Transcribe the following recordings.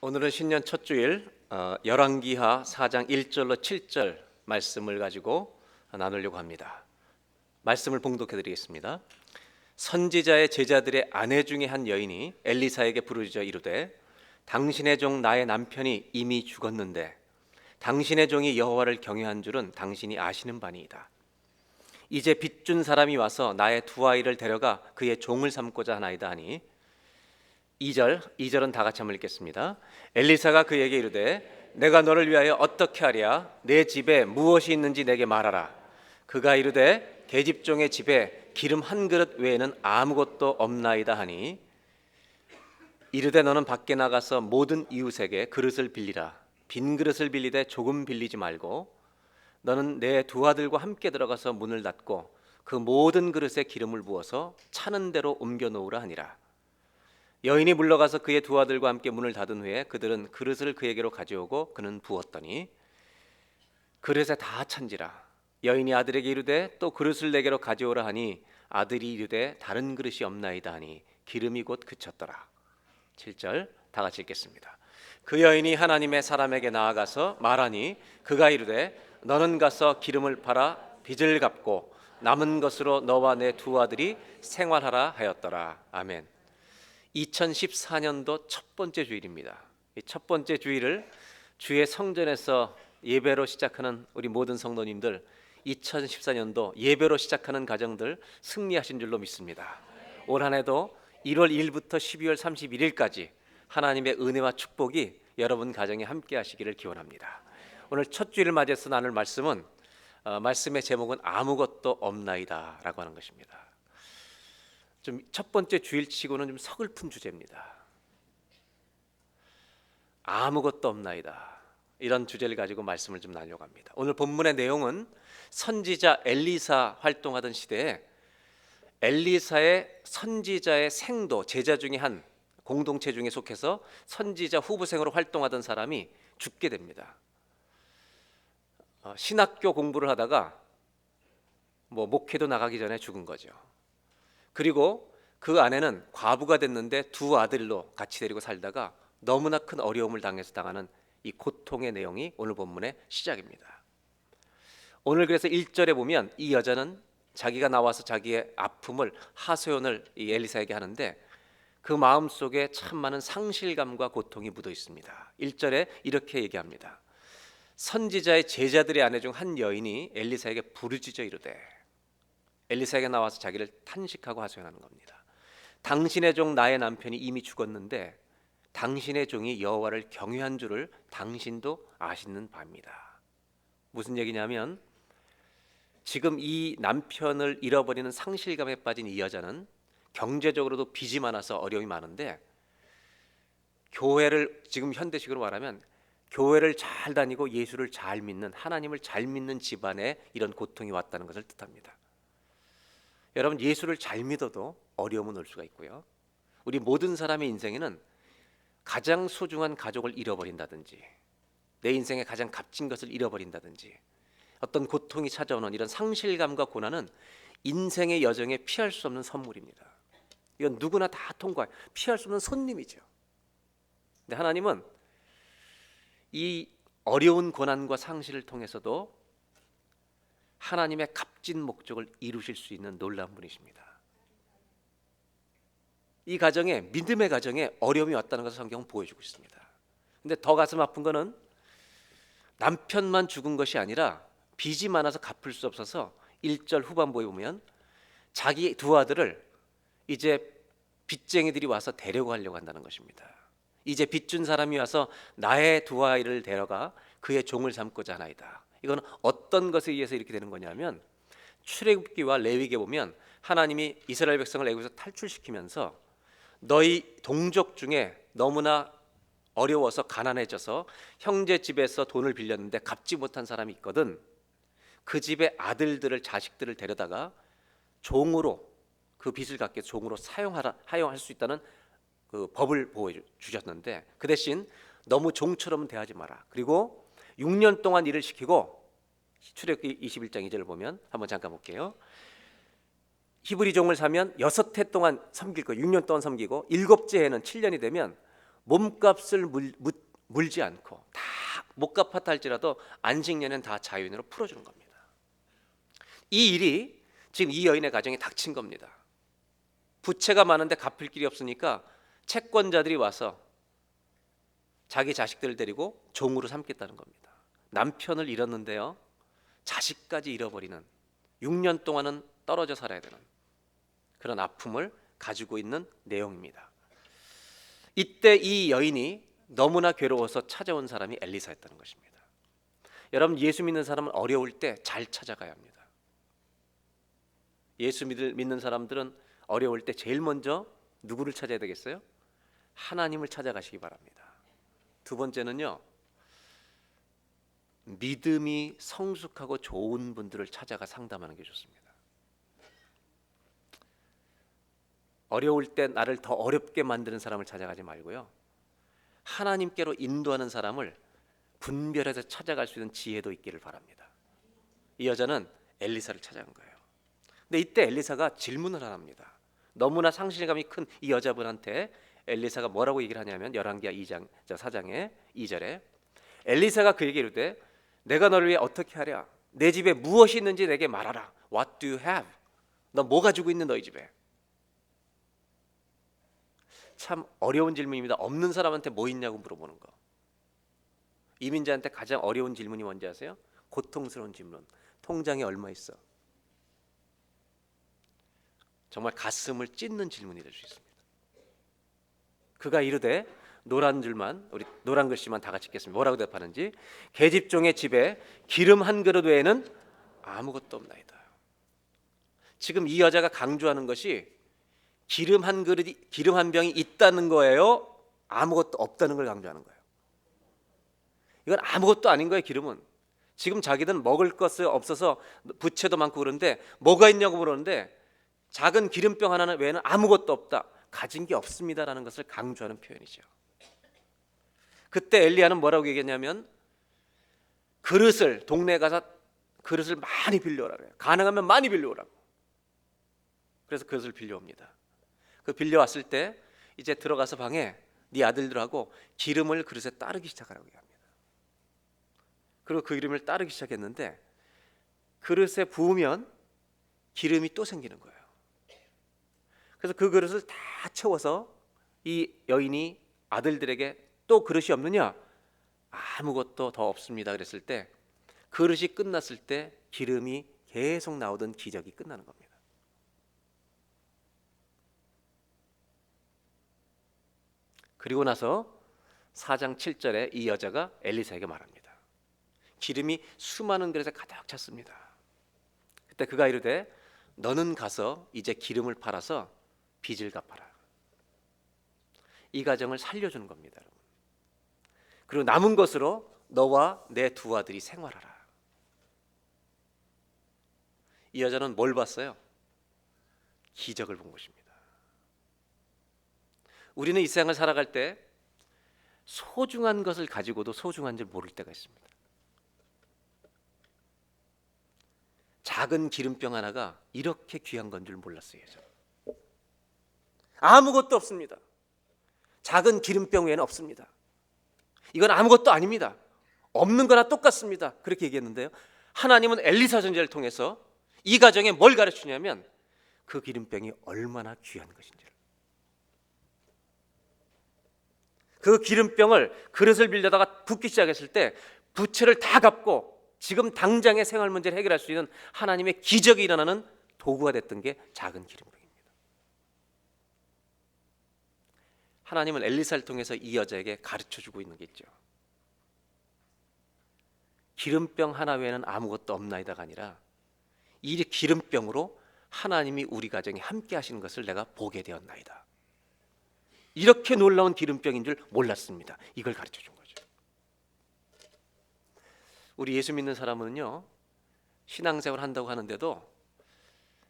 오늘은 신년 첫 주일 열왕기하 4장 1절로 7절 말씀을 가지고 나누려고 합니다. 말씀을 봉독해 드리겠습니다. 선지자의 제자들의 아내 중에 한 여인이 엘리사에게 부르짖어 이르되 당신의 종 나의 남편이 이미 죽었는데 당신의 종이 여호와를 경외한 줄은 당신이 아시는 바니이다. 이제 빚준 사람이 와서 나의 두 아이를 데려가 그의 종을 삼고자 하나이다 하니 2절은 다 같이 한번 읽겠습니다. 엘리사가 그에게 이르되 내가 너를 위하여 어떻게 하랴? 내 집에 무엇이 있는지 내게 말하라. 그가 이르되 계집종의 집에 기름 한 그릇 외에는 아무것도 없나이다 하니 이르되 너는 밖에 나가서 모든 이웃에게 그릇을 빌리라. 빈 그릇을 빌리되 조금 빌리지 말고 너는 내 두 아들과 함께 들어가서 문을 닫고 그 모든 그릇에 기름을 부어서 차는 대로 옮겨 놓으라 하니라. 여인이 물러가서 그의 두 아들과 함께 문을 닫은 후에 그들은 그릇을 그에게로 가져오고 그는 부었더니 그릇에 다 찬지라. 여인이 아들에게 이르되 또 그릇을 내게로 가져오라 하니 아들이 이르되 다른 그릇이 없나이다 하니 기름이 곧 그쳤더라. 7절 다 같이 읽겠습니다. 그 여인이 하나님의 사람에게 나아가서 말하니 그가 이르되 너는 가서 기름을 팔아 빚을 갚고 남은 것으로 너와 내 두 아들이 생활하라 하였더라. 아멘. 2014년도 첫 번째 주일입니다. 이 첫 번째 주일을 주의 성전에서 예배로 시작하는 우리 모든 성도님들, 2014년도 예배로 시작하는 가정들 승리하신 줄로 믿습니다. 올 한 해도 1월 1일부터 12월 31일까지 하나님의 은혜와 축복이 여러분 가정에 함께 하시기를 기원합니다. 오늘 첫 주일을 맞이해서 나눌 말씀은 말씀의 제목은 아무것도 없나이다 라고 하는 것입니다. 좀 첫 번째 주일치고는 좀 서글픈 주제입니다. 아무것도 없나이다. 이런 주제를 가지고 말씀을 좀 나누려고 합니다. 오늘 본문의 내용은 선지자 엘리사 활동하던 시대에 엘리사의 선지자의 생도 제자 중에 한 공동체 중에 속해서 선지자 후보생으로 활동하던 사람이 죽게 됩니다. 신학교 공부를 하다가 목회도 나가기 전에 죽은 거죠. 그리고 그 아내는 과부가 됐는데 두 아들로 같이 데리고 살다가 너무나 큰 어려움을 당해서 당하는 이 고통의 내용이 오늘 본문의 시작입니다. 오늘 그래서 1절에 보면 이 여자는 자기가 나와서 자기의 아픔을 하소연을 이 엘리사에게 하는데 그 마음속에 참 많은 상실감과 고통이 묻어 있습니다. 1절에 이렇게 얘기합니다. 선지자의 제자들의 아내 중 한 여인이 엘리사에게 부르짖어 이르되, 엘리사에게 나와서 자기를 탄식하고 하소연하는 겁니다. 당신의 종 나의 남편이 이미 죽었는데 당신의 종이 여호와를 경외한 줄을 당신도 아시는 바입니다. 무슨 얘기냐면 지금 이 남편을 잃어버리는 상실감에 빠진 이 여자는 경제적으로도 빚이 많아서 어려움이 많은데 교회를 지금 현대식으로 말하면 교회를 잘 다니고 예수를 잘 믿는, 하나님을 잘 믿는 집안에 이런 고통이 왔다는 것을 뜻합니다. 여러분, 예수를 잘 믿어도 어려움은 올 수가 있고요. 우리 모든 사람의 인생에는 가장 소중한 가족을 잃어버린다든지 내 인생에 가장 값진 것을 잃어버린다든지 어떤 고통이 찾아오는 이런 상실감과 고난은 인생의 여정에 피할 수 없는 선물입니다. 이건 누구나 다 통과해 피할 수 없는 손님이죠. 근데 하나님은 이 어려운 고난과 상실을 통해서도 하나님의 값진 목적을 이루실 수 있는 놀라운 분이십니다. 이 가정에, 믿음의 가정에 어려움이 왔다는 것을 성경은 보여주고 있습니다. 근데 더 가슴 아픈 거는 남편만 죽은 것이 아니라 빚이 많아서 갚을 수 없어서 1절 후반부에 보면 자기 두 아들을 이제 빚쟁이들이 와서 데려가려고 한다는 것입니다. 이제 빚준 사람이 와서 나의 두 아이를 데려가 그의 종을 삼고자 하나이다. 이건 어떤 것에 의해서 이렇게 되는 거냐면 출애굽기와 레위기에 보면 하나님이 이스라엘 백성을 애굽에서 탈출시키면서 너희 동족 중에 너무나 어려워서 가난해져서 형제 집에서 돈을 빌렸는데 갚지 못한 사람이 있거든. 그 집의 아들들을, 자식들을 데려다가 종으로 그 빚을 갚게 종으로 사용할 수 있다는 그 법을 보여주셨는데 그 대신 너무 종처럼 대하지 마라. 그리고 6년 동안 일을 시키고 출애굽기 21장 2절을 보면 한번 잠깐 볼게요. 히브리 종을 사면 6해 동안 섬길 거, 6년 동안 섬기고 7째 해는 7년이 되면 몸값을 물지 않고 다 못 갚았다 할지라도 안식년엔 다 자유인으로 풀어주는 겁니다. 이 일이 지금 이 여인의 가정에 닥친 겁니다. 부채가 많은데 갚을 길이 없으니까 채권자들이 와서 자기 자식들을 데리고 종으로 삼겠다는 겁니다. 남편을 잃었는데요, 자식까지 잃어버리는, 6년 동안은 떨어져 살아야 되는 그런 아픔을 가지고 있는 내용입니다. 이때 이 여인이 너무나 괴로워서 찾아온 사람이 엘리사였다는 것입니다. 여러분, 예수 믿는 사람은 어려울 때 잘 찾아가야 합니다. 예수 믿는 사람들은 어려울 때 제일 먼저 누구를 찾아야 되겠어요? 하나님을 찾아가시기 바랍니다. 두 번째는요, 믿음이 성숙하고 좋은 분들을 찾아가 상담하는 게 좋습니다. 어려울 때 나를 더 어렵게 만드는 사람을 찾아가지 말고요, 하나님께로 인도하는 사람을 분별해서 찾아갈 수 있는 지혜도 있기를 바랍니다. 이 여자는 엘리사를 찾아간 거예요. 근데 이때 엘리사가 질문을 하나 합니다. 너무나 상실감이 큰 이 여자분한테 엘리사가 뭐라고 얘기를 하냐면, 열왕기하 2장 4장의 2절에 엘리사가 그에게 이르되 내가 너를 위해 어떻게 하랴? 내 집에 무엇이 있는지 내게 말하라. What do you have? 너 뭐 가지고 있는 너희 집에? 참 어려운 질문입니다. 없는 사람한테 뭐 있냐고 물어보는 거. 이민자한테 가장 어려운 질문이 뭔지 아세요? 고통스러운 질문. 통장에 얼마 있어? 정말 가슴을 찢는 질문이 될 수 있습니다. 그가 이르되, 노란 줄만, 우리 노란 글씨만 다 같이 읽겠습니다. 뭐라고 대답하는지. 계집종의 집에 기름 한 그릇 외에는 아무것도 없나이다. 지금 이 여자가 강조하는 것이 기름 한 그릇이, 기름 한 병이 있다는 거예요? 아무것도 없다는 걸 강조하는 거예요. 이건 아무것도 아닌 거예요. 기름은 지금 자기들은 먹을 것이 없어서 부채도 많고 그런데 뭐가 있냐고 물었는데, 작은 기름병 하나 외에는 아무것도 없다, 가진 게 없습니다라는 것을 강조하는 표현이죠. 그때 엘리야는 뭐라고 얘기했냐면, 그릇을, 동네에 가서 그릇을 많이 빌려오라 그래요. 가능하면 많이 빌려오라고. 그래서 그릇을 빌려옵니다. 그 빌려왔을 때 이제 들어가서 방에 네 아들들하고 기름을 그릇에 따르기 시작하라고 합니다. 그리고 그 기름을 따르기 시작했는데, 그릇에 부으면 기름이 또 생기는 거예요. 그래서 그 그릇을 다 채워서 이 여인이 아들들에게 또 그릇이 없느냐? 아무것도 더 없습니다 그랬을 때, 그릇이 끝났을 때 기름이 계속 나오던 기적이 끝나는 겁니다. 그리고 나서 4장 7절에 이 여자가 엘리사에게 말합니다. 기름이 수많은 그릇에 가득 찼습니다. 그때 그가 이르되 너는 가서 이제 기름을 팔아서 빚을 갚아라. 이 가정을 살려주는 겁니다, 여러분. 그리고 남은 것으로 너와 내 두 아들이 생활하라. 이 여자는 뭘 봤어요? 기적을 본 것입니다. 우리는 이 세상을 살아갈 때 소중한 것을 가지고도 소중한 줄 모를 때가 있습니다. 작은 기름병 하나가 이렇게 귀한 건 줄 몰랐어요. 아무것도 없습니다. 작은 기름병 외에는 없습니다. 이건 아무것도 아닙니다. 없는 거나 똑같습니다. 그렇게 얘기했는데요, 하나님은 엘리사 선지자를 통해서 이 가정에 뭘 가르치냐면, 그 기름병이 얼마나 귀한 것인지를. 그 기름병을 그릇을 빌려다가 붓기 시작했을 때 부채를 다 갚고 지금 당장의 생활 문제를 해결할 수 있는 하나님의 기적이 일어나는 도구가 됐던 게 작은 기름병입니다. 하나님은 엘리사를 통해서 이 여자에게 가르쳐주고 있는 게 있죠. 기름병 하나 외에는 아무것도 없나이다가 아니라, 이 기름병으로 하나님이 우리 가정에 함께 하시는 것을 내가 보게 되었나이다. 이렇게 놀라운 기름병인 줄 몰랐습니다. 이걸 가르쳐 준 거죠. 우리 예수 믿는 사람은요, 신앙생활 한다고 하는데도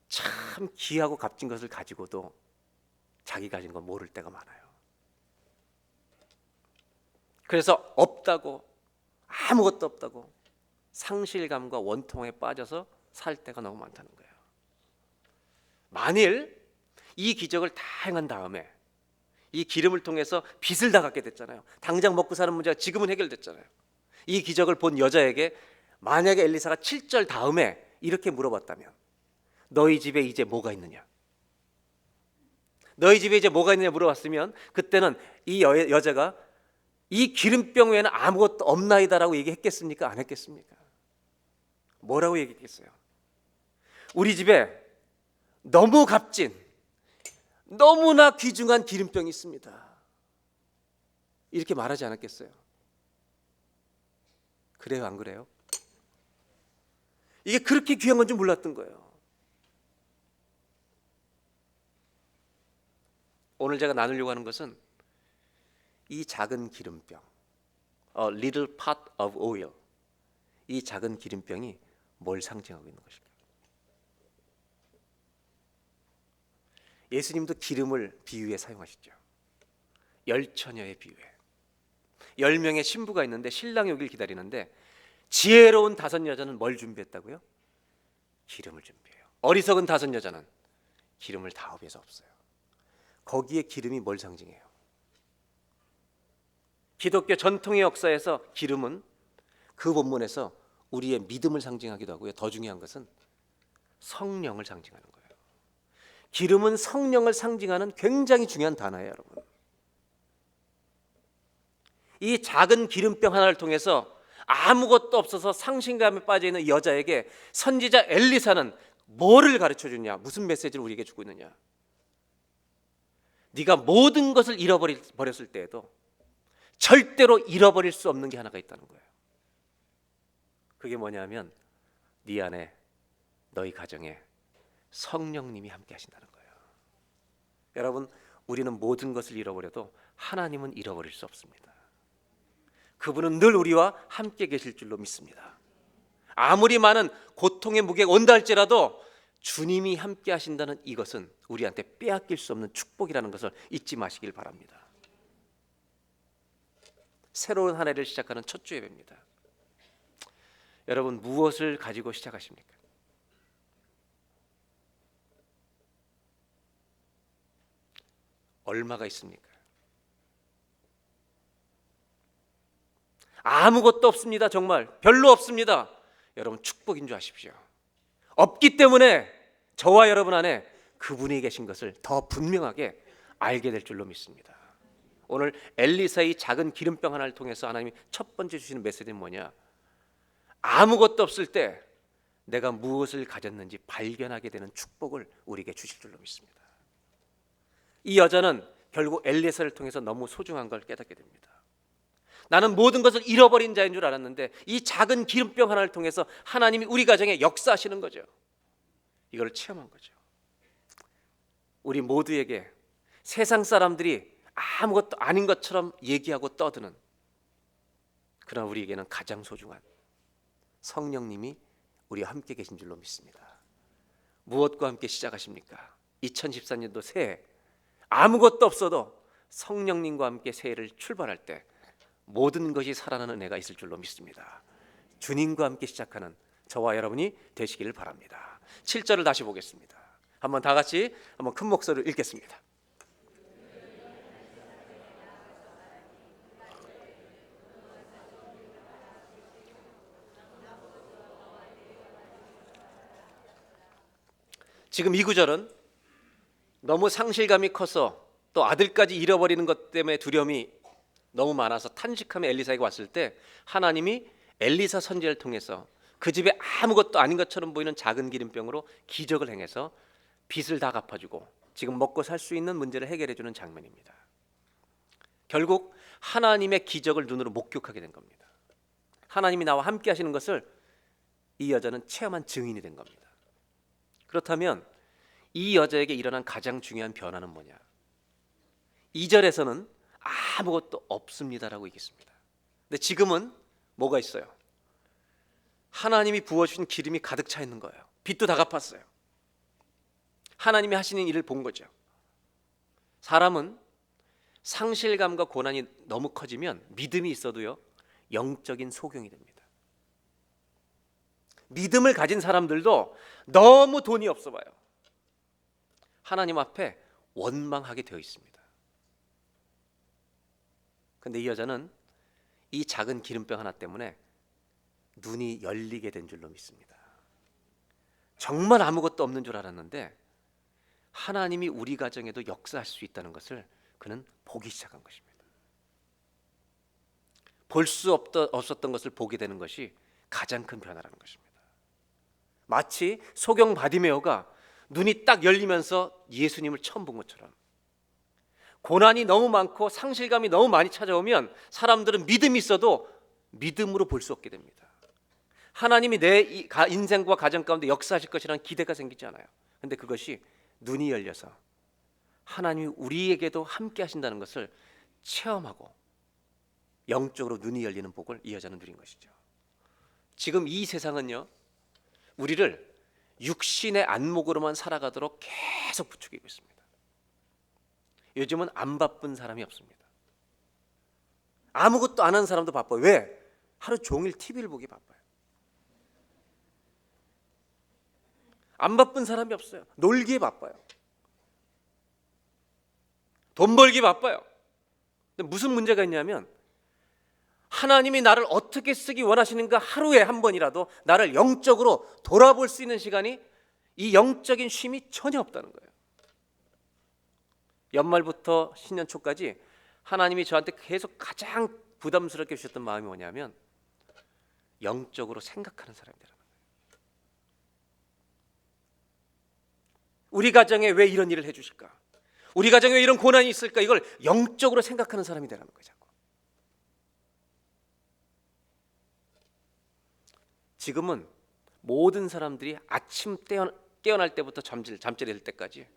참 귀하고 값진 것을 가지고도 자기 가진 건 모를 때가 많아요. 그래서 없다고, 아무것도 없다고 상실감과 원통에 빠져서 살 때가 너무 많다는 거예요. 만일 이 기적을 다 행한 다음에 이 기름을 통해서 빚을 다 갚게 됐잖아요. 당장 먹고 사는 문제가 지금은 해결됐잖아요. 이 기적을 본 여자에게 만약에 엘리사가 7절 다음에 이렇게 물어봤다면, 너희 집에 이제 뭐가 있느냐? 너희 집에 이제 뭐가 있느냐 물어봤으면, 그때는 이 여자가 이 기름병 외에는 아무것도 없나이다라고 얘기했겠습니까? 안 했겠습니까? 뭐라고 얘기했겠어요? 우리 집에 너무 값진, 너무나 귀중한 기름병이 있습니다. 이렇게 말하지 않았겠어요? 그래요, 안 그래요? 이게 그렇게 귀한 건 줄 몰랐던 거예요. 오늘 제가 나누려고 하는 것은 이 작은 기름병, a little pot of oil, 이 작은 기름병이 뭘 상징하고 있는 것일까? 예수님도 기름을 비유에 사용하시죠. 열처녀의 비유에 10명의 신부가 있는데 신랑이 오길 기다리는데, 지혜로운 5 여자는 뭘 준비했다고요? 기름을 준비해요. 어리석은 5 여자는 기름을 다 업해서 없어요. 거기에 기름이 뭘 상징해요? 기독교 전통의 역사에서 기름은 그 본문에서 우리의 믿음을 상징하기도 하고요. 더 중요한 것은 성령을 상징하는 거예요. 기름은 성령을 상징하는 굉장히 중요한 단어예요, 여러분. 이 작은 기름병 하나를 통해서 아무것도 없어서 상실감에 빠져 있는 여자에게 선지자 엘리사는 뭐를 가르쳐 주냐? 무슨 메시지를 우리에게 주고 있느냐? 네가 모든 것을 잃어버렸을 때에도 절대로 잃어버릴 수 없는 게 하나가 있다는 거예요. 그게 뭐냐면 네 안에, 너희 가정에 성령님이 함께 하신다는 거예요. 여러분, 우리는 모든 것을 잃어버려도 하나님은 잃어버릴 수 없습니다. 그분은 늘 우리와 함께 계실 줄로 믿습니다. 아무리 많은 고통의 무게가 온다 할지라도 주님이 함께 하신다는 이것은 우리한테 빼앗길 수 없는 축복이라는 것을 잊지 마시길 바랍니다. 새로운 한 해를 시작하는 첫 주 예배입니다. 여러분, 무엇을 가지고 시작하십니까? 얼마가 있습니까? 아무것도 없습니다. 정말 별로 없습니다. 여러분, 축복인 줄 아십시오. 없기 때문에 저와 여러분 안에 그분이 계신 것을 더 분명하게 알게 될 줄로 믿습니다. 오늘 엘리사의 작은 기름병 하나를 통해서 하나님이 첫 번째 주시는 메시지는 뭐냐? 아무것도 없을 때 내가 무엇을 가졌는지 발견하게 되는 축복을 우리에게 주실 줄로 믿습니다. 이 여자는 결국 엘리사를 통해서 너무 소중한 걸 깨닫게 됩니다. 나는 모든 것을 잃어버린 자인 줄 알았는데 이 작은 기름병 하나를 통해서 하나님이 우리 가정에 역사하시는 거죠. 이걸 체험한 거죠. 우리 모두에게 세상 사람들이 아무것도 아닌 것처럼 얘기하고 떠드는, 그러나 우리에게는 가장 소중한 성령님이 우리와 함께 계신 줄로 믿습니다. 무엇과 함께 시작하십니까? 2014년도 새해 아무것도 없어도 성령님과 함께 새해를 출발할 때 모든 것이 살아나는 은혜가 있을 줄로 믿습니다. 주님과 함께 시작하는 저와 여러분이 되시기를 바랍니다. 7절을 다시 보겠습니다. 한번 다 같이 한번 큰 목소리로 읽겠습니다. 지금 이 구절은 너무 상실감이 커서 또 아들까지 잃어버리는 것 때문에 두려움이 너무 많아서 탄식하며 엘리사에게 왔을 때 하나님이 엘리사 선지자를 통해서 그 집에 아무것도 아닌 것처럼 보이는 작은 기름병으로 기적을 행해서 빚을 다 갚아주고 지금 먹고 살 수 있는 문제를 해결해주는 장면입니다. 결국 하나님의 기적을 눈으로 목격하게 된 겁니다. 하나님이 나와 함께 하시는 것을 이 여자는 체험한 증인이 된 겁니다. 그렇다면 이 여자에게 일어난 가장 중요한 변화는 뭐냐? 2절에서는 아무것도 없습니다라고 얘기했습니다. 근데 지금은 뭐가 있어요? 하나님이 부어주신 기름이 가득 차 있는 거예요. 빚도 다 갚았어요. 하나님이 하시는 일을 본 거죠. 사람은 상실감과 고난이 너무 커지면 믿음이 있어도요, 영적인 소경이 됩니다. 믿음을 가진 사람들도 너무 돈이 없어 봐요. 하나님 앞에 원망하게 되어 있습니다. 근데 이 여자는 이 작은 기름병 하나 때문에 눈이 열리게 된 줄로 믿습니다. 정말 아무것도 없는 줄 알았는데 하나님이 우리 가정에도 역사할 수 있다는 것을 그는 보기 시작한 것입니다. 볼 수 없었던 것을 보게 되는 것이 가장 큰 변화라는 것입니다. 마치 소경 바디메오가 눈이 딱 열리면서 예수님을 처음 본 것처럼, 고난이 너무 많고 상실감이 너무 많이 찾아오면 사람들은 믿음이 있어도 믿음으로 볼 수 없게 됩니다. 하나님이 내 인생과 가정 가운데 역사하실 것이라는 기대가 생기지 않아요. 그런데 그것이 눈이 열려서 하나님이 우리에게도 함께 하신다는 것을 체험하고 영적으로 눈이 열리는 복을 이 여자는 누린 것이죠. 지금 이 세상은요, 우리를 육신의 안목으로만 살아가도록 계속 부추기고 있습니다. 요즘은 안 바쁜 사람이 없습니다. 아무것도 안 하는 사람도 바빠요. 왜? 하루 종일 TV를 보기 바빠요. 안 바쁜 사람이 없어요. 놀기에 바빠요. 돈 벌기 바빠요. 근데 무슨 문제가 있냐면 하나님이 나를 어떻게 쓰기 원하시는가 하루에 한 번이라도 나를 영적으로 돌아볼 수 있는 시간이, 이 영적인 쉼이 전혀 없다는 거예요. 연말부터 신년 초까지 하나님이 저한테 계속 가장 부담스럽게 주셨던 마음이 뭐냐면 영적으로 생각하는 사람이라는 거예요. 우리 가정에 왜 이런 일을 해주실까? 우리 가정에 왜 이런 고난이 있을까? 이걸 영적으로 생각하는 사람이 되라는 거죠. 지금은 모든 사람들이 아침 깨어날 때부터 잠자리 들 때까지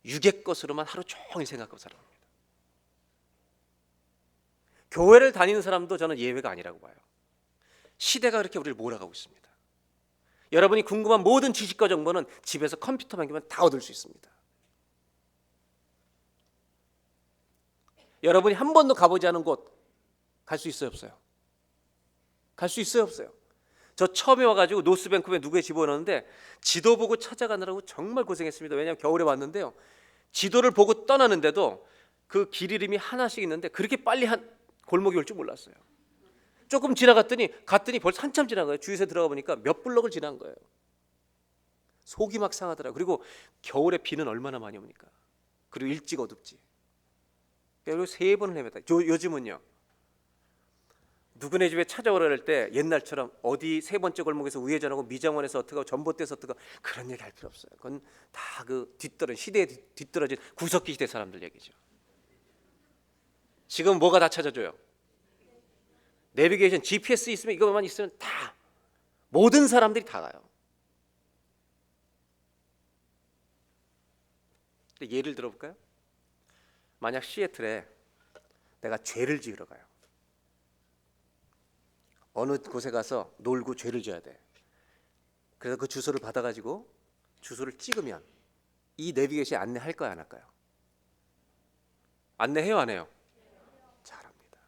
육의 것으로만 하루 종일 생각하고 살아갑니다. 교회를 다니는 사람도 저는 예외가 아니라고 봐요. 시대가 그렇게 우리를 몰아가고 있습니다. 여러분이 궁금한 모든 지식과 정보는 집에서 컴퓨터만 보면 다 얻을 수 있습니다. 여러분이 한 번도 가보지 않은 곳 갈 수 있어요, 없어요? 갈 수 있어요, 없어요? 저 처음에 와가지고 노스뱅크에 누구에 집어넣었는데 지도 보고 찾아가느라고 정말 고생했습니다. 왜냐하면 겨울에 왔는데요, 지도를 보고 떠나는데도 그 길 이름이 하나씩 있는데 그렇게 빨리 한 골목이 올 줄 몰랐어요. 조금 지나갔더니 벌써 한참 지난 거예요. 주유소에 들어가 보니까 몇 블럭을 지난 거예요. 속이 막 상하더라고요. 그리고 겨울에 비는 얼마나 많이 옵니까? 그리고 일찍 어둡지. 그리고 3번을 헤맸다. 요즘은요, 누구네 집에 찾아오라 할 때 옛날처럼 어디 3번째 골목에서 우회전하고 미장원에서 어떻게 하고 전봇대에서 어떻게 하고 그런 얘기 할 필요 없어요. 그건 다 그 시대에 뒤떨어진 구석기 시대 사람들 얘기죠. 지금 뭐가 다 찾아줘요? 내비게이션, GPS 있으면, 이것만 있으면 다, 모든 사람들이 다 가요. 근데 예를 들어볼까요? 만약 시애틀에 내가 죄를 지으러 가요. 어느 곳에 가서 놀고 죄를 져야 돼. 그래서 그 주소를 받아가지고 주소를 찍으면 이 내비게이션이 안내할까요, 안 할까요? 안내해요, 안 해요? 잘합니다.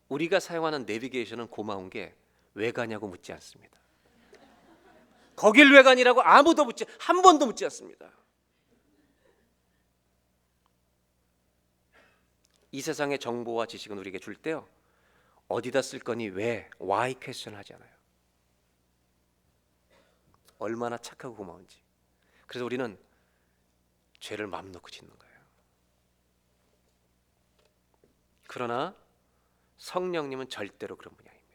우리가 사용하는 내비게이션은 고마운 게 왜 가냐고 묻지 않습니다. 거길 왜 가니라고 아무도 한 번도 묻지 않습니다. 이 세상의 정보와 지식은 우리에게 줄 때요, 어디다 쓸 거니, 왜, why 퀘스천을 하지 않아요. 얼마나 착하고 고마운지. 그래서 우리는 죄를 마음 놓고 짓는 거예요. 그러나 성령님은 절대로 그런 분이 아닙니다.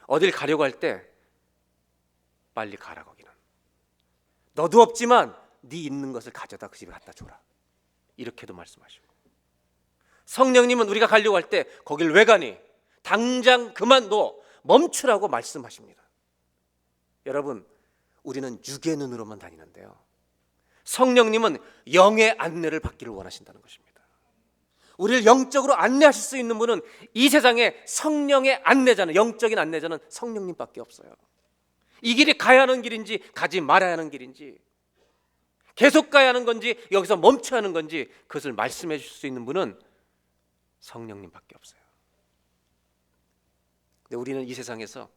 어딜 가려고 할 때 빨리 가라, 거기는. 너도 없지만 네 있는 것을 가져다 그 집에 갖다 줘라. 이렇게도 말씀하시고, 성령님은 우리가 가려고 할 때 거길 왜 가니? 당장 그만둬, 멈추라고 말씀하십니다. 여러분, 우리는 육의 눈으로만 다니는데요, 성령님은 영의 안내를 받기를 원하신다는 것입니다. 우리를 영적으로 안내하실 수 있는 분은 이 세상에 성령의 안내자는, 영적인 안내자는 성령님밖에 없어요. 이 길이 가야 하는 길인지 가지 말아야 하는 길인지, 계속 가야 하는 건지 여기서 멈춰야 하는 건지, 그것을 말씀해 주실 수 있는 분은 성령님밖에 없어요. 근데 우리는 이 세상에서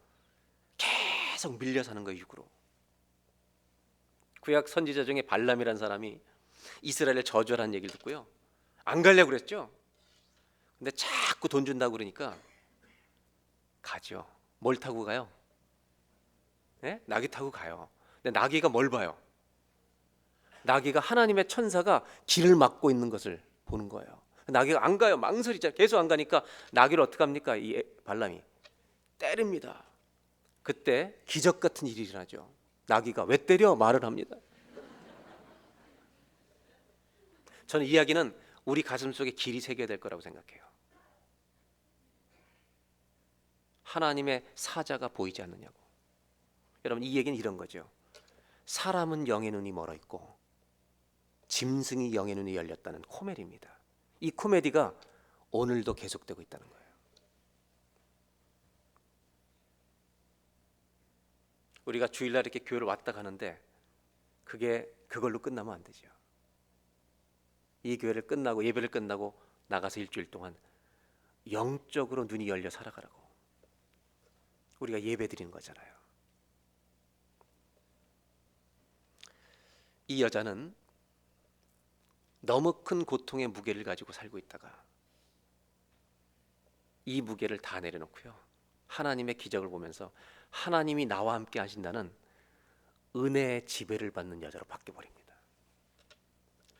계속 밀려 사는 거예요, 육으로. 구약 선지자 중에 발람이라는 사람이 이스라엘을 저주하라는 얘기를 듣고요, 안 가려고 그랬죠. 근데 자꾸 돈 준다고 그러니까 가죠. 뭘 타고 가요? 네? 나귀 타고 가요. 근데 나귀가 뭘 봐요? 나귀가 하나님의 천사가 길을 막고 있는 것을 보는 거예요. 나귀가 안 가요. 망설이죠. 계속 안 가니까 나귀를 어떻게 합니까? 이 발람이 때립니다. 그때 기적 같은 일이 일어나죠. 나귀가 왜 때려? 말을 합니다. 저는 이 이야기는 우리 가슴 속에 길이 새겨야 될 거라고 생각해요. 하나님의 사자가 보이지 않느냐고. 여러분, 이 얘기는 이런 거죠. 사람은 영의 눈이 멀어 있고 짐승이 영의 눈이 열렸다는 코미디입니다. 이 코미디가 오늘도 계속되고 있다는 거예요. 우리가 주일날 이렇게 교회를 왔다 가는데 그게 그걸로 끝나면 안 되죠. 이 교회를 끝나고 예배를 끝나고 나가서 일주일 동안 영적으로 눈이 열려 살아가라고 우리가 예배 드리는 거잖아요. 이 여자는 너무 큰 고통의 무게를 가지고 살고 있다가 이 무게를 다 내려놓고요, 하나님의 기적을 보면서 하나님이 나와 함께 하신다는 은혜의 지배를 받는 여자로 바뀌어버립니다.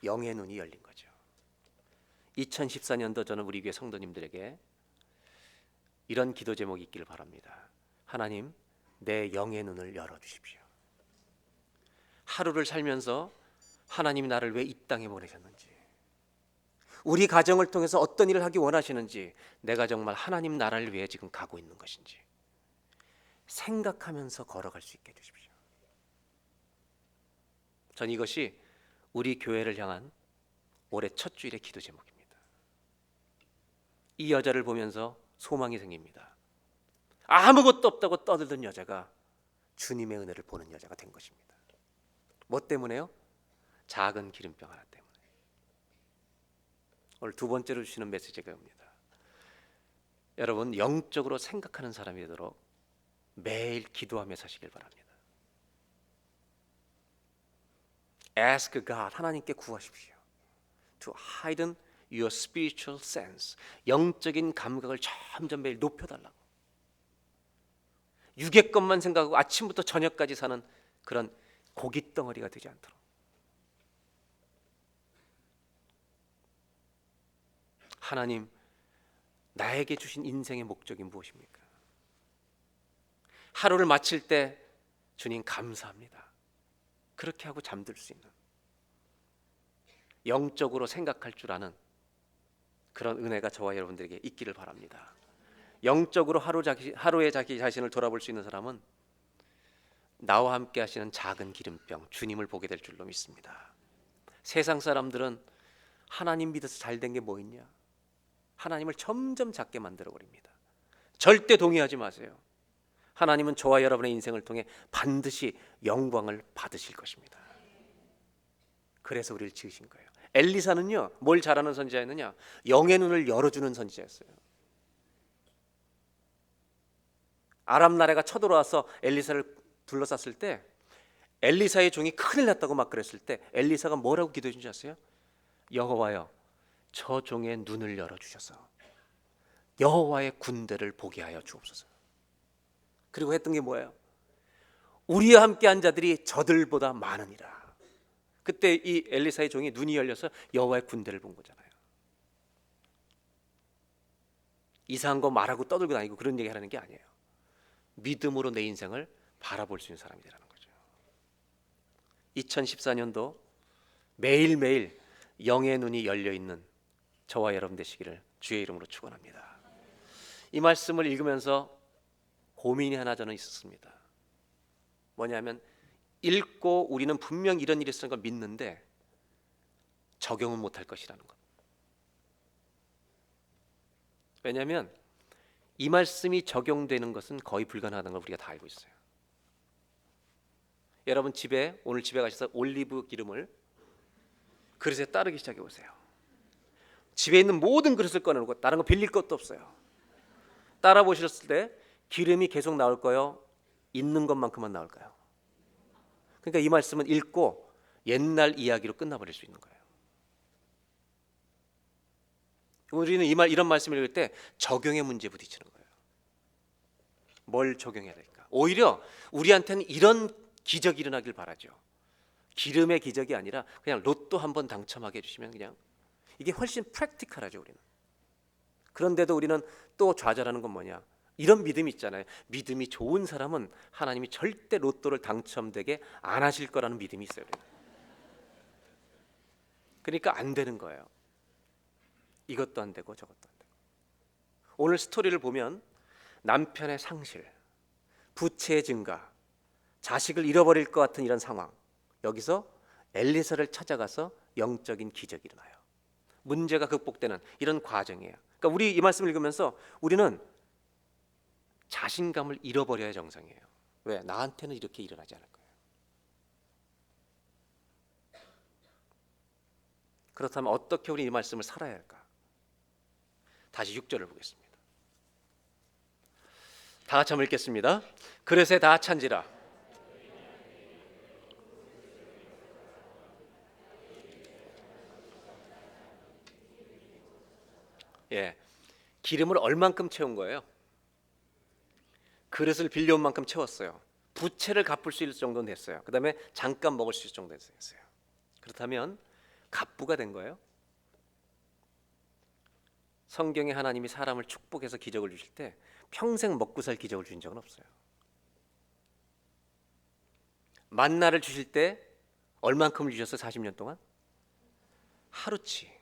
영의 눈이 열린 거죠. 2014년도 저는 우리 교회 성도님들에게 이런 기도 제목이 있기를 바랍니다. 하나님, 내 영의 눈을 열어주십시오. 하루를 살면서 하나님이 나를 왜 이 땅에 보내셨는지, 우리 가정을 통해서 어떤 일을 하기 원하시는지, 내가 정말 하나님 나라를 위해 지금 가고 있는 것인지 생각하면서 걸어갈 수 있게 해주십시오. 전 이것이 우리 교회를 향한 올해 첫 주일의 기도 제목입니다. 이 여자를 보면서 소망이 생깁니다. 아무것도 없다고 떠들던 여자가 주님의 은혜를 보는 여자가 된 것입니다. 뭐 때문에요? 작은 기름병 하나 때문에. 오늘 두 번째로 주시는 메시지가 옵니다. 여러분, 영적으로 생각하는 사람이 되도록 매일 기도하며 사시길 바랍니다. Ask God, 하나님께 구하십시오. To heighten your spiritual sense, 영적인 감각을 점점 매일 높여달라고. 육의 것만 생각하고 아침부터 저녁까지 사는 그런 고깃덩어리가 되지 않도록. 하나님, 나에게 주신 인생의 목적이 무엇입니까? 하루를 마칠 때 주님 감사합니다. 그렇게 하고 잠들 수 있는, 영적으로 생각할 줄 아는 그런 은혜가 저와 여러분들에게 있기를 바랍니다. 영적으로 하루에 자기 자신을 돌아볼 수 있는 사람은 나와 함께 하시는 작은 기름병 주님을 보게 될 줄로 믿습니다. 세상 사람들은 하나님 믿어서 잘 된 게 뭐 있냐? 하나님을 점점 작게 만들어 버립니다. 절대 동의하지 마세요. 하나님은 저와 여러분의 인생을 통해 반드시 영광을 받으실 것입니다. 그래서 우리를 지으신 거예요. 엘리사는요, 뭘 잘하는 선지자였느냐? 영의 눈을 열어주는 선지자였어요. 아람 나라가 쳐들어와서 엘리사를 둘러쌌을 때 엘리사의 종이 큰일 났다고 막 그랬을 때 엘리사가 뭐라고 기도해 준지 아세요? 여호와여, 저 종의 눈을 열어주셔서 여호와의 군대를 보게 하여 주옵소서. 그리고 했던 게 뭐예요? 우리와 함께 한 자들이 저들보다 많으니라. 그때 이 엘리사의 종이 눈이 열려서 여호와의 군대를 본 거잖아요. 이상한 거 말하고 떠들고 다니고 그런 얘기 하라는 게 아니에요. 믿음으로 내 인생을 바라볼 수 있는 사람이 되라는 거죠. 2014년도 매일매일 영의 눈이 열려있는 저와 여러분 되시기를 주의 이름으로 축원합니다. 이 말씀을 읽으면서 고민이 하나 저는 있었습니다. 뭐냐면, 읽고 우리는 분명 이런 일이 있었던 걸 믿는데 적용은 못할 것이라는 것. 왜냐하면 이 말씀이 적용되는 것은 거의 불가능하다는 걸 우리가 다 알고 있어요. 여러분, 오늘 집에 가셔서 올리브 기름을 그릇에 따르기 시작해 보세요. 집에 있는 모든 그릇을 꺼내놓고 다른 거 빌릴 것도 없어요. 따라 보셨을 때 기름이 계속 나올 거요? 있는 것만큼만 나올까요? 그러니까 이 말씀은 읽고 옛날 이야기로 끝나버릴 수 있는 거예요. 우리는 이런 말씀을 읽을 때 적용의 문제에 부딪히는 거예요. 뭘 적용해야 될까? 오히려 우리한테는 이런 기적이 일어나길 바라죠. 기름의 기적이 아니라 그냥 로또 한번 당첨하게 해주시면 그냥 이게 훨씬 프랙티컬하죠. 우리는. 그런데도 우리는 또 좌절하는 건 뭐냐? 이런 믿음이 있잖아요. 믿음이 좋은 사람은 하나님이 절대 로또를 당첨되게 안 하실 거라는 믿음이 있어요. 우리는. 그러니까 안 되는 거예요. 이것도 안 되고 저것도 안 되고. 오늘 스토리를 보면 남편의 상실, 부채의 증가, 자식을 잃어버릴 것 같은 이런 상황, 여기서 엘리사를 찾아가서 영적인 기적이 일어나요. 문제가 극복되는 이런 과정이에요. 그러니까 우리 이 말씀을 읽으면서 우리는 자신감을 잃어버려야 정상이에요. 왜? 나한테는 이렇게 일어나지 않을 거예요. 그렇다면 어떻게 우리 이 말씀을 살아야 할까? 다시 6절을 보겠습니다. 다 같이 한번 읽겠습니다. 그릇에 다 찬지라. 예, 기름을 얼만큼 채운 거예요? 그릇을 빌려온 만큼 채웠어요. 부채를 갚을 수 있을 정도는 됐어요. 그 다음에 잠깐 먹을 수 있을 정도 됐어요. 그렇다면 갑부가 된 거예요. 성경에 하나님이 사람을 축복해서 기적을 주실 때 평생 먹고 살 기적을 주신 적은 없어요. 만나를 주실 때 얼만큼을 주셨어요? 40년 동안? 하루치.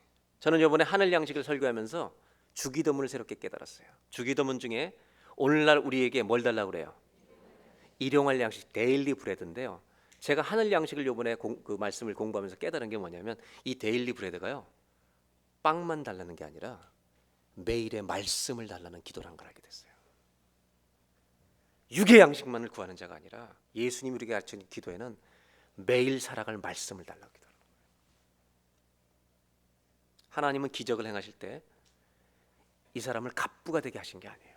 저는 이번에 하늘 양식을 설교하면서 주기도문을 새롭게 깨달았어요. 주기도문 중에 오늘날 우리에게 뭘 달라고 그래요? 일용할 양식, 데일리 브레드인데요. 제가 하늘 양식을 이번에 그 말씀을 공부하면서 깨달은 게 뭐냐면 이 데일리 브레드가요, 빵만 달라는 게 아니라 매일의 말씀을 달라는 기도를 한 걸 알게 됐어요. 육의 양식만을 구하는 자가 아니라 예수님이 우리에게 가르친 기도에는 매일 살아갈 말씀을 달라고 기도하는 거예요. 하나님은 기적을 행하실 때 이 사람을 갑부가 되게 하신 게 아니에요.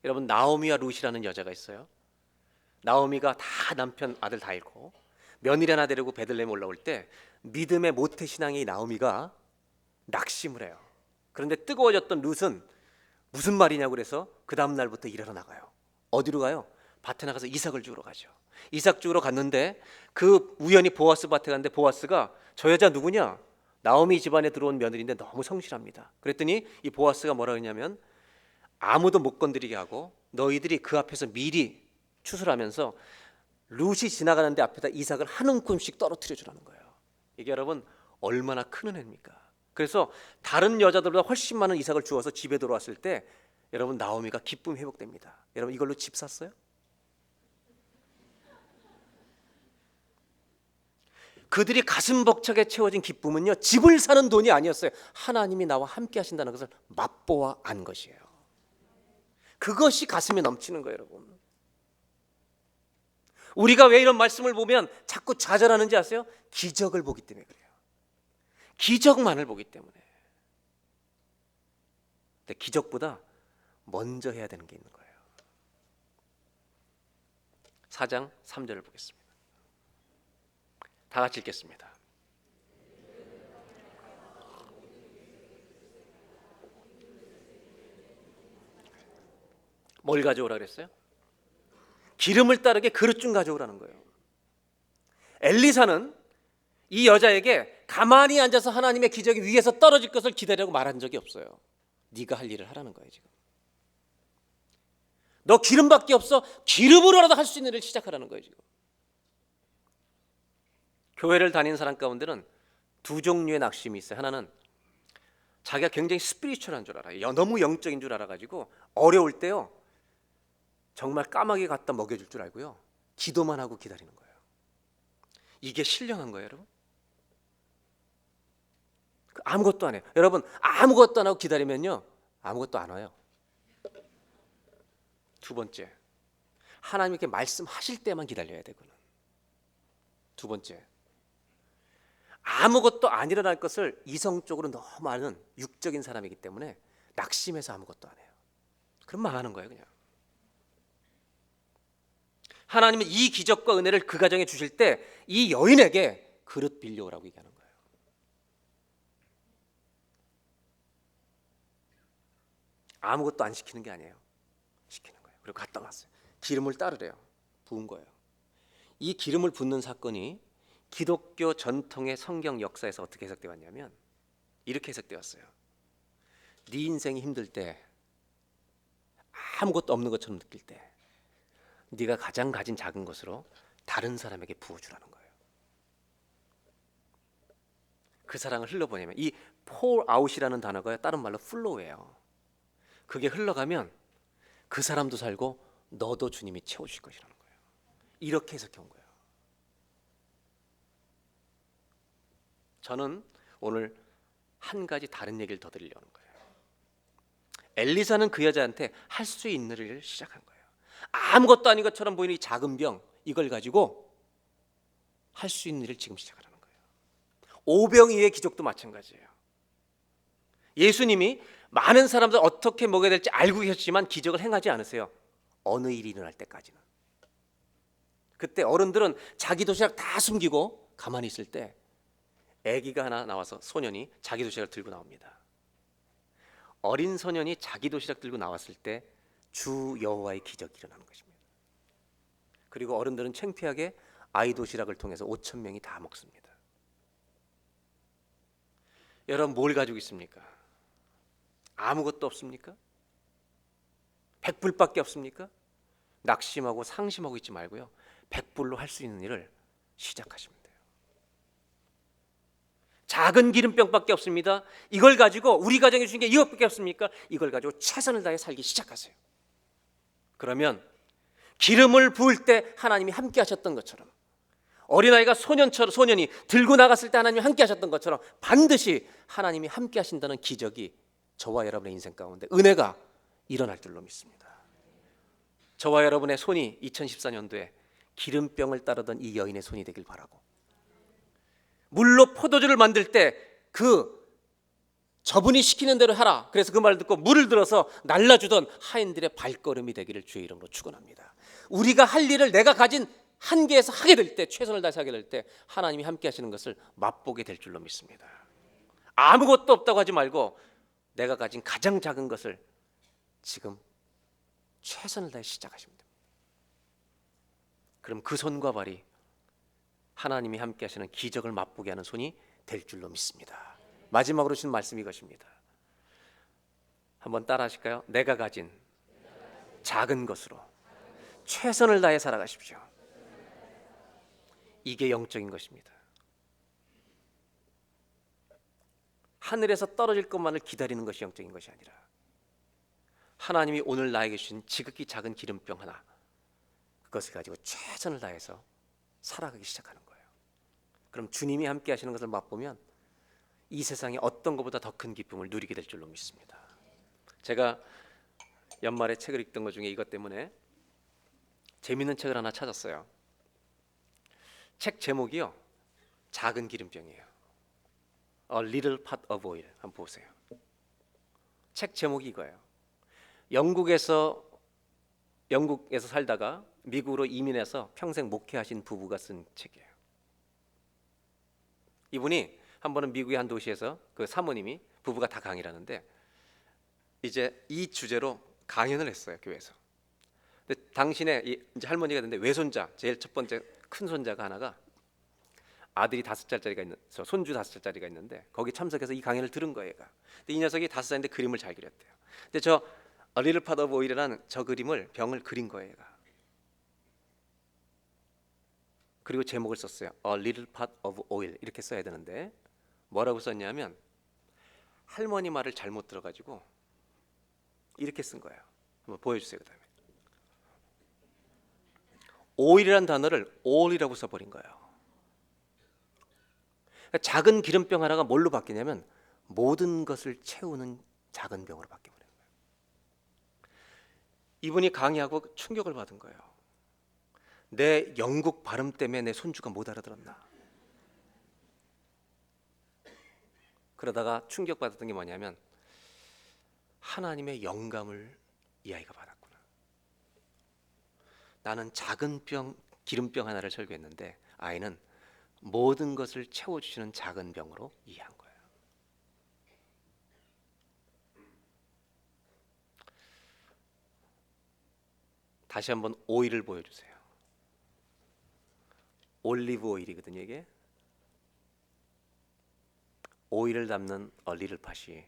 여러분, 나오미와 룻이라는 여자가 있어요. 나오미가 다 남편 아들 다 잃고 며느리 하나 데리고 베들레헴 올라올 때 믿음의 모태신앙의 나오미가 낙심을 해요. 그런데 뜨거워졌던 룻은 무슨 말이냐고 그래서 그 다음 날부터 일하러 나가요. 어디로 가요? 밭에 나가서 이삭을 주우러 가죠. 이삭 주우러 갔는데 그 우연히 보아스 밭에 갔는데 보아스가 저 여자 누구냐? 나오미 집안에 들어온 며느리인데 너무 성실합니다. 그랬더니 이 보아스가 뭐라 그러냐면 아무도 못 건드리게 하고 너희들이 그 앞에서 미리 추술하면서 룻이 지나가는데 앞에다 이삭을 한 움큼씩 떨어뜨려 주라는 거예요. 이게 여러분 얼마나 큰 은혜입니까? 그래서 다른 여자들보다 훨씬 많은 이삭을 주어서 집에 들어왔을 때 여러분 나오미가 기쁨이 회복됩니다. 여러분 이걸로 집 샀어요? 그들이 가슴 벅차게 채워진 기쁨은요, 집을 사는 돈이 아니었어요. 하나님이 나와 함께 하신다는 것을 맛보아 안 것이에요. 그것이 가슴에 넘치는 거예요. 여러분, 우리가 왜 이런 말씀을 보면 자꾸 좌절하는지 아세요? 기적을 보기 때문에 그래요. 기적만을 보기 때문에. 근데 기적보다 먼저 해야 되는 게 있는 거예요. 4장 3절을 보겠습니다. 다 같이 읽겠습니다. 뭘 가져오라 그랬어요? 기름을 따르게 그릇 좀 가져오라는 거예요. 엘리사는 이 여자에게 가만히 앉아서 하나님의 기적이 위에서 떨어질 것을 기다리라고 말한 적이 없어요. 네가 할 일을 하라는 거예요. 지금 너 기름밖에 없어. 기름으로라도 할 수 있는 일을 시작하라는 거예요. 지금 교회를 다니는 사람 가운데는 두 종류의 낙심이 있어요. 하나는 자기가 굉장히 스피리추얼한 줄 알아요. 너무 영적인 줄 알아가지고 어려울 때요 정말 까마귀 갖다 먹여줄 줄 알고요 기도만 하고 기다리는 거예요. 이게 신령한 거예요. 여러분, 아무것도 안 해요. 여러분, 아무것도 안 하고 기다리면요 아무것도 안 와요. 두 번째, 하나님께 말씀하실 때만 기다려야 되고는. 두 번째, 아무것도 안 일어날 것을 이성적으로 너무 아는 육적인 사람이기 때문에 낙심해서 아무것도 안 해요. 그럼 망하는 거예요. 그냥 하나님은 이 기적과 은혜를 그 가정에 주실 때 이 여인에게 그릇 빌려오라고 얘기하는 거예요. 아무것도 안 시키는 게 아니에요. 시키는 거예요. 그리고 갔다 왔어요. 기름을 따르래요. 부은 거예요. 이 기름을 붓는 사건이 기독교 전통의 성경 역사에서 어떻게 해석되어 왔냐면 이렇게 해석되어 왔어요. 네 인생이 힘들 때, 아무것도 없는 것처럼 느낄 때 네가 가장 가진 작은 것으로 다른 사람에게 부어주라는 거예요. 그 사랑을 흘려보내면, 이 pour out이라는 단어가 다른 말로 flow예요. 그게 흘러가면 그 사람도 살고 너도 주님이 채워주실 것이라는 거예요. 이렇게 해석해 온 거예요. 저는 오늘 한 가지 다른 얘기를 더 드리려는 거예요. 엘리사는 그 여자한테 할 수 있는 일을 시작한 거예요. 아무것도 아닌 것처럼 보이는 이 작은 병, 이걸 가지고 할 수 있는 일을 지금 시작하라는 거예요. 오병이의 기적도 마찬가지예요. 예수님이 많은 사람들 어떻게 먹어야 될지 알고 계셨지만 기적을 행하지 않으세요. 어느 일이 일어날 때까지는. 그때 어른들은 자기 도시락 다 숨기고 가만히 있을 때 아기가 하나 나와서, 소년이 자기 도시락을 들고 나옵니다. 어린 소년이 자기 도시락 들고 나왔을 때 주 여호와의 기적이 일어나는 것입니다. 그리고 어른들은 창피하게 아이 도시락을 통해서 5천 명이 다 먹습니다. 여러분, 뭘 가지고 있습니까? 아무것도 없습니까? 100불밖에 없습니까? 낙심하고 상심하고 있지 말고요, 100불로 할 수 있는 일을 시작하시면 돼요. 작은 기름병밖에 없습니다. 이걸 가지고, 우리 가정에 주신 게 이것밖에 없습니까? 이걸 가지고 최선을 다해 살기 시작하세요. 그러면 기름을 부을 때 하나님이 함께 하셨던 것처럼, 어린아이가 소년이 들고 나갔을 때 하나님이 함께 하셨던 것처럼 반드시 하나님이 함께 하신다는 기적이 저와 여러분의 인생 가운데, 은혜가 일어날 줄로 믿습니다. 저와 여러분의 손이 2014년도에 기름병을 따르던 이 여인의 손이 되길 바라고, 물로 포도주를 만들 때 저분이 시키는 대로 하라, 그래서 그 말을 듣고 물을 들어서 날라주던 하인들의 발걸음이 되기를 주의 이름으로 축원합니다. 우리가 할 일을 내가 가진 한계에서 하게 될 때, 최선을 다해서 하게 될 때 하나님이 함께 하시는 것을 맛보게 될 줄로 믿습니다. 아무것도 없다고 하지 말고 내가 가진 가장 작은 것을 지금 최선을 다해 시작하시면 됩니다. 그럼 그 손과 발이 하나님이 함께 하시는 기적을 맛보게 하는 손이 될 줄로 믿습니다. 마지막으로 주신 말씀이 이것입니다. 한번 따라 하실까요? 내가 가진 작은 것으로 최선을 다해 살아가십시오. 이게 영적인 것입니다. 하늘에서 떨어질 것만을 기다리는 것이 영적인 것이 아니라, 하나님이 오늘 나에게 주신 지극히 작은 기름병 하나, 그것을 가지고 최선을 다해서 살아가기 시작하는 거예요. 그럼 주님이 함께 하시는 것을 맛보면 이 세상에 어떤 것보다 더 큰 기쁨을 누리게 될 줄로 믿습니다. 제가 연말에 책을 읽던 것 중에 이것 때문에 재밌는 책을 하나 찾았어요. 책 제목이요, 작은 기름병이에요. A Little Pot of Oil. 한번 보세요. 책 제목이 이거예요. 영국에서 살다가 미국으로 이민해서 평생 목회하신 부부가 쓴 책이에요. 이분이 한 번은 미국의 한 도시에서, 그 사모님이, 부부가 다 강의를 하는데 이제 이 주제로 강연을 했어요, 교회에서. 근데 당신의 이제 할머니가 됐는데 외손자, 제일 첫 번째 큰 손자가 하나가, 아들이 5살짜리가 있는서 손주 5살짜리가 있는데 거기 참석해서 이 강연을 들은 거예요, 얘가. 근데 이 녀석이 5살인데 그림을 잘 그렸대요. 근데 저 A Little Pot of Oil이라는 저 병을 그린 거예요, 얘가. 그리고 제목을 썼어요. A Little Pot of Oil 이렇게 써야 되는데 뭐라고 썼냐면, 할머니 말을 잘못 들어가지고 이렇게 쓴 거예요. 한번 보여주세요. 그 다음에 오일이라는 단어를 all이라고 써버린 거예요. 그러니까 작은 기름병 하나가 뭘로 바뀌냐면 모든 것을 채우는 작은 병으로 바뀌어버린 거예요. 이분이 강의하고 충격을 받은 거예요. 내 영국 발음 때문에 내 손주가 못 알아들었나. 그러다가 충격받았던 게 뭐냐면, 하나님의 영감을 이 아이가 받았구나. 나는 작은 기름병 하나를 설교했는데 아이는 모든 것을 채워주시는 작은 병으로 이해한 거예요. 다시 한번 오일을 보여주세요. 올리브 오일이거든요. 이게 오일을 담는 리틀 팟이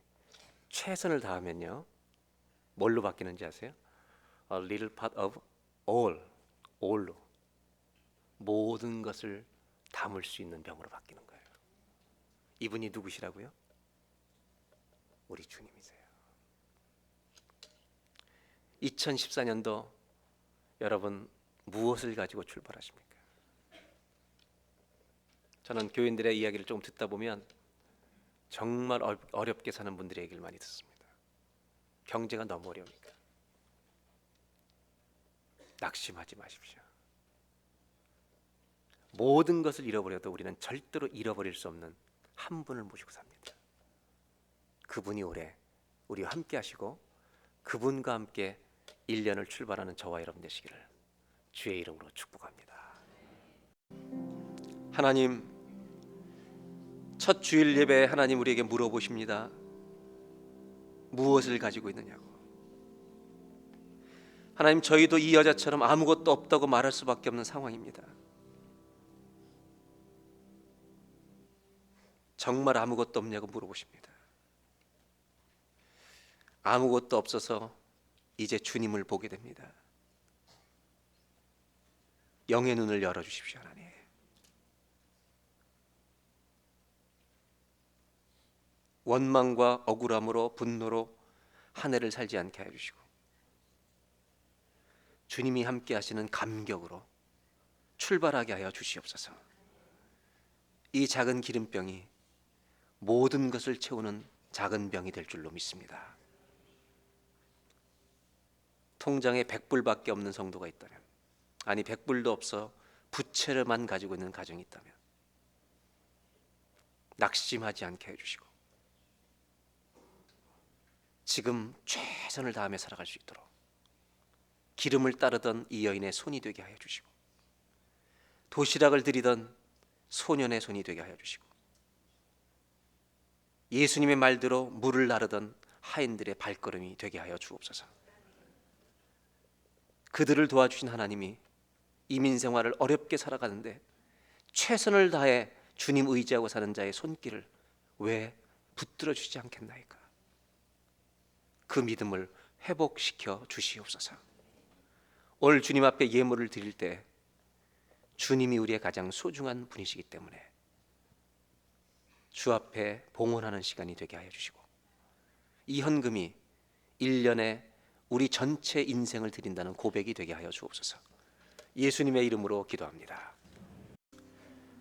최선을 다하면요 뭘로 바뀌는지 아세요? A little pot of all로 모든 것을 담을 수 있는 병으로 바뀌는 거예요. 이분이 누구시라고요? 우리 주님이세요. 2014년도 여러분 무엇을 가지고 출발하십니까? 저는 교인들의 이야기를 좀 듣다 보면 정말 어렵게 사는 분들의 얘기를 많이 듣습니다. 경제가 너무 어려우니까. 낙심하지 마십시오. 모든 것을 잃어버려도 우리는 절대로 잃어버릴 수 없는 한 분을 모시고 삽니다. 그분이 올해 우리와 함께 하시고 그분과 함께 1년을 출발하는 저와 여러분 되시기를 주의 이름으로 축복합니다. 하나님, 첫 주일 예배에 하나님 우리에게 물어보십니다. 무엇을 가지고 있느냐고. 하나님, 저희도 이 여자처럼 아무것도 없다고 말할 수밖에 없는 상황입니다. 정말 아무것도 없냐고 물어보십니다. 아무것도 없어서 이제 주님을 보게 됩니다. 영의 눈을 열어주십시오. 하나님, 원망과 억울함으로 분노로 한 해를 살지 않게 해주시고 주님이 함께 하시는 감격으로 출발하게 하여 주시옵소서. 이 작은 기름병이 모든 것을 채우는 작은 병이 될 줄로 믿습니다. 통장에 100불밖에 없는 성도가 있다면, 아니 100불도 없어 부채를만 가지고 있는 가정이 있다면 낙심하지 않게 해주시고 지금 최선을 다하며 살아갈 수 있도록 기름을 따르던 이 여인의 손이 되게 하여 주시고 도시락을 드리던 소년의 손이 되게 하여 주시고 예수님의 말대로 물을 나르던 하인들의 발걸음이 되게 하여 주옵소서. 그들을 도와주신 하나님이 이민생활을 어렵게 살아가는데 최선을 다해 주님 의지하고 사는 자의 손길을 왜 붙들어 주지 않겠나이까. 그 믿음을 회복시켜 주시옵소서. 오늘 주님 앞에 예물을 드릴 때 주님이 우리의 가장 소중한 분이시기 때문에 주 앞에 봉헌하는 시간이 되게 하여 주시고 이 헌금이 1년에 우리 전체 인생을 드린다는 고백이 되게 하여 주옵소서. 예수님의 이름으로 기도합니다.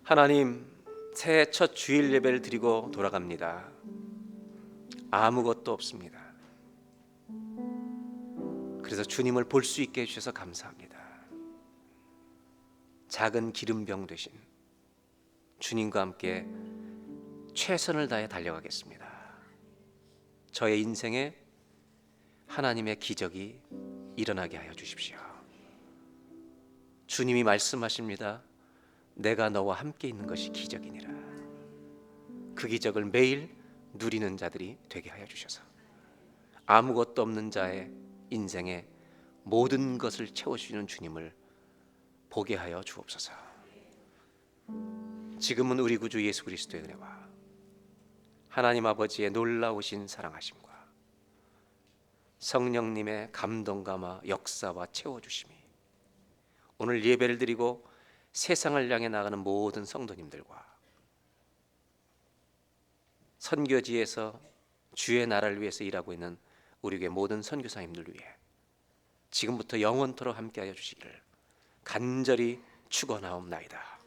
하나님, 새해 첫 주일 예배를 드리고 돌아갑니다. 아무것도 없습니다. 그래서 주님을 볼 수 있게 해주셔서 감사합니다. 작은 기름병 되신 주님과 함께 최선을 다해 달려가겠습니다. 저의 인생에 하나님의 기적이 일어나게 하여 주십시오. 주님이 말씀하십니다. 내가 너와 함께 있는 것이 기적이니라. 그 기적을 매일 누리는 자들이 되게 하여 주셔서 아무것도 없는 자의 인생에 모든 것을 채워주시는 주님을 보게 하여 주옵소서. 지금은 우리 구주 예수 그리스도의 은혜와 하나님 아버지의 놀라우신 사랑하심과 성령님의 감동감화 역사와 채워주심이 오늘 예배를 드리고 세상을 향해 나가는 모든 성도님들과 선교지에서 주의 나라를 위해서 일하고 있는 우리 교회 모든 선교사님들 위해 지금부터 영원토록 함께하여 주시기를 간절히 축원하옵나이다.